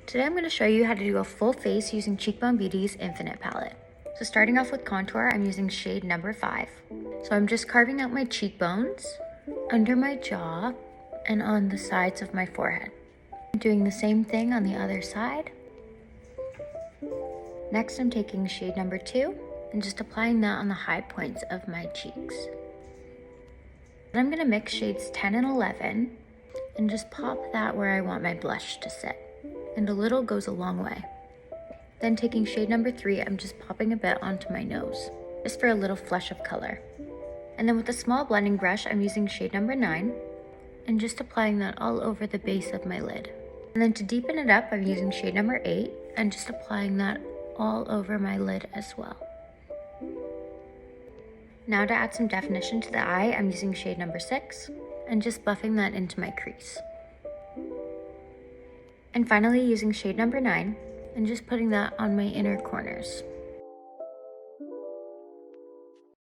Today I'm going to show you how to do a full face using Cheekbone Beauty's Infinite palette. So starting off with contour, I'm using shade number 5. So I'm just carving out my cheekbones, under my jaw, and on the sides of my forehead. I'm doing the same thing on the other side. Next I'm taking shade number 2 and just applying that on the high points of my cheeks. Then I'm going to mix shades 10 and 11 and just pop that where I want my blush to sit. And a little goes a long way. Then taking shade number 3, I'm just popping a bit onto my nose, just for a little flush of color. And then with a small blending brush, I'm using shade number 9 and just applying that all over the base of my lid. And then to deepen it up, I'm using shade number 8 and just applying that all over my lid as well. Now to add some definition to the eye, I'm using shade number 6 and just buffing that into my crease. And finally using shade number 9 and just putting that on my inner corners.